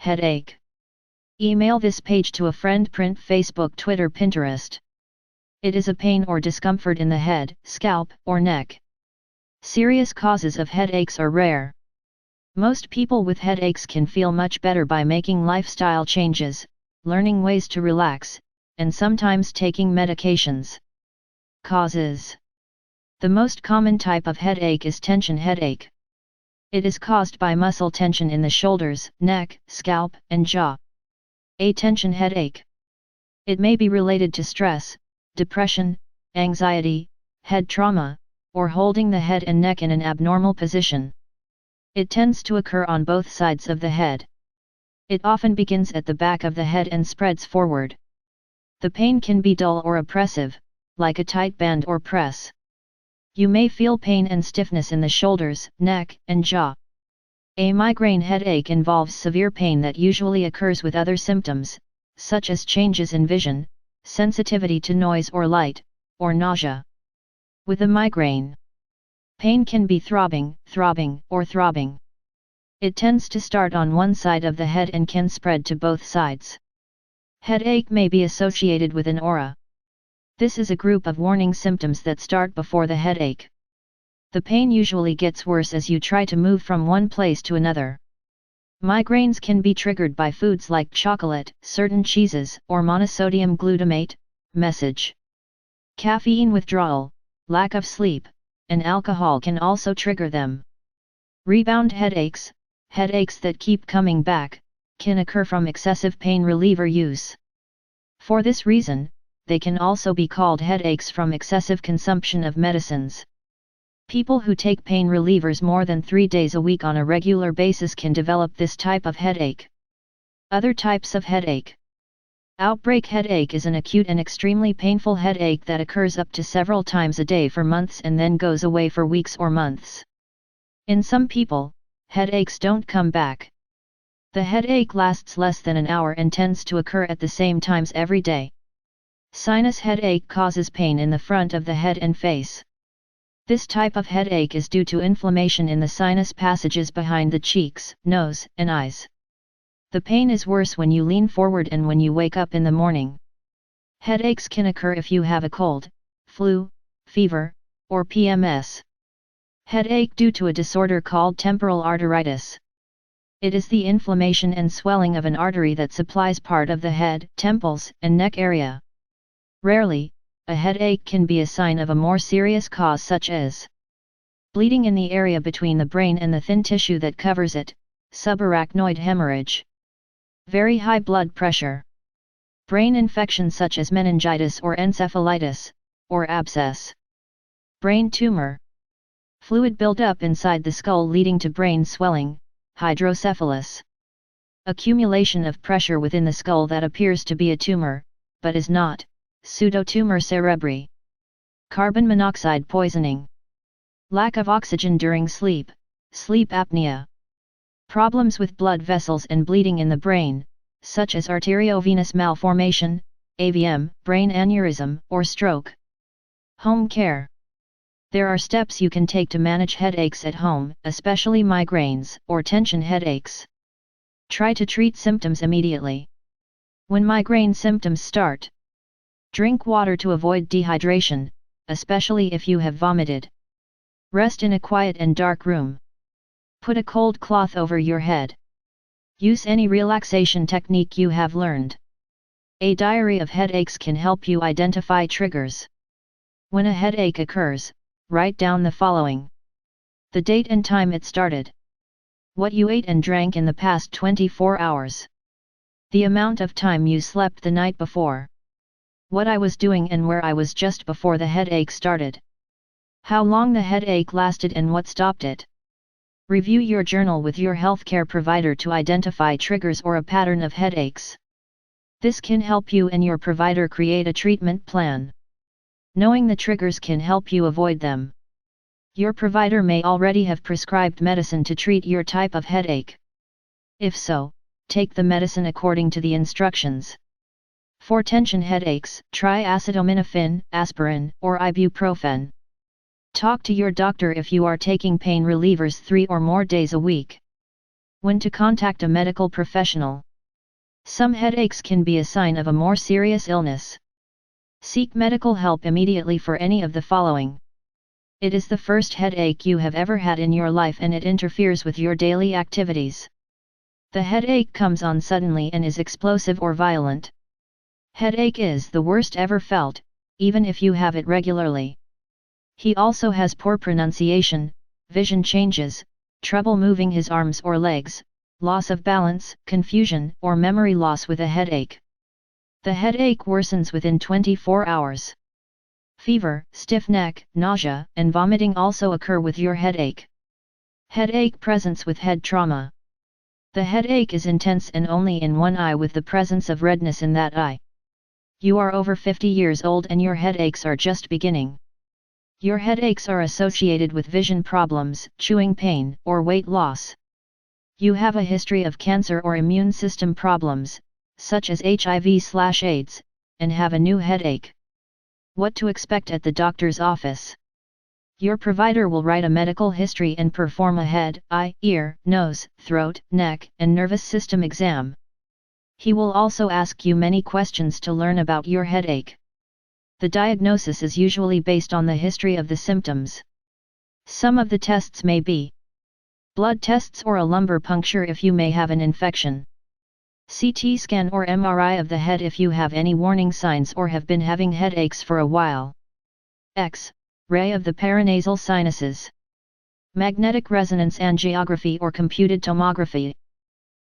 headache. Email this page to a friend. Print Facebook, Twitter, Pinterest. It is a pain or discomfort in the head, scalp, or neck. Serious causes of headaches are rare. Most people with headaches can feel much better by making lifestyle changes, learning ways to relax, and sometimes taking medications. Causes. The most common type of headache is tension headache. It is caused by muscle tension in the shoulders, neck, scalp, and jaw. A tension headache. It may be related to stress, depression, anxiety, head trauma, or holding the head and neck in an abnormal position. It tends to occur on both sides of the head. It often begins at the back of the head and spreads forward. The pain can be dull or oppressive, like a tight band or press. You may feel pain and stiffness in the shoulders, neck, and jaw. A migraine headache involves severe pain that usually occurs with other symptoms, such as changes in vision, sensitivity to noise or light, or nausea. With a migraine, pain can be throbbing, or throbbing. It tends to start on one side of the head and can spread to both sides. Headache may be associated with an aura. This is a group of warning symptoms that start before the headache. The pain usually gets worse as you try to move from one place to another. Migraines can be triggered by foods like chocolate, certain cheeses, or monosodium glutamate. Message. Caffeine withdrawal, lack of sleep, and alcohol can also trigger them. Rebound headaches, headaches that keep coming back, can occur from excessive pain reliever use. For this reason, they can also be called headaches from excessive consumption of medicines. People who take pain relievers more than 3 days a week on a regular basis can develop this type of headache. Other types of headache. Outbreak headache is an acute and extremely painful headache that occurs up to several times a day for months and then goes away for weeks or months. In some people, headaches don't come back. The headache lasts less than an hour and tends to occur at the same times every day. Sinus headache causes pain in the front of the head and face. This type of headache is due to inflammation in the sinus passages behind the cheeks, nose, and eyes. The pain is worse when you lean forward and when you wake up in the morning. Headaches can occur if you have a cold, flu, fever, or PMS. Headache due to a disorder called temporal arteritis. It is the inflammation and swelling of an artery that supplies part of the head, temples, and neck area. Rarely, a headache can be a sign of a more serious cause such as bleeding in the area between the brain and the thin tissue that covers it, subarachnoid hemorrhage. Very high blood pressure. Brain infection such as meningitis or encephalitis, or abscess. Brain tumor. Fluid buildup inside the skull leading to brain swelling, hydrocephalus. Accumulation of pressure within the skull that appears to be a tumor, but is not. Pseudotumor cerebri. Carbon monoxide poisoning. Lack of oxygen during sleep, sleep apnea. Problems with blood vessels and bleeding in the brain, such as arteriovenous malformation, AVM, brain aneurysm, or stroke. Home care. There are steps you can take to manage headaches at home, especially migraines or tension headaches. Try to treat symptoms immediately. When migraine symptoms start, drink water to avoid dehydration, especially if you have vomited. Rest in a quiet and dark room. Put a cold cloth over your head. Use any relaxation technique you have learned. A diary of headaches can help you identify triggers. When a headache occurs, write down the following: the date and time it started, what you ate and drank in the past 24 hours, the amount of time you slept the night before, what I was doing and where I was just before the headache started, how long the headache lasted and what stopped it. Review your journal with your healthcare provider to identify triggers or a pattern of headaches. This can help you and your provider create a treatment plan. Knowing the triggers can help you avoid them. Your provider may already have prescribed medicine to treat your type of headache. If so, take the medicine according to the instructions. For tension headaches, try acetaminophen, aspirin, or ibuprofen. Talk to your doctor if you are taking pain relievers 3 or more days a week. When to contact a medical professional. Some headaches can be a sign of a more serious illness. Seek medical help immediately for any of the following. It is the first headache you have ever had in your life and it interferes with your daily activities. The headache comes on suddenly and is explosive or violent. Headache is the worst ever felt, even if you have it regularly. He also has poor pronunciation, vision changes, trouble moving his arms or legs, loss of balance, confusion or memory loss with a headache. The headache worsens within 24 hours. Fever, stiff neck, nausea, and vomiting also occur with your headache. Headache presents with head trauma. The headache is intense and only in one eye with the presence of redness in that eye. You are over 50 years old and your headaches are just beginning. Your headaches are associated with vision problems, chewing pain, or weight loss. You have a history of cancer or immune system problems, such as HIV/AIDS, and have a new headache. What to expect at the doctor's office? Your provider will write a medical history and perform a head, eye, ear, nose, throat, neck, and nervous system exam. He will also ask you many questions to learn about your headache. The diagnosis is usually based on the history of the symptoms. Some of the tests may be blood tests or a lumbar puncture if you may have an infection. CT scan or MRI of the head if you have any warning signs or have been having headaches for a while. X-ray of the paranasal sinuses. Magnetic resonance angiography or computed tomography.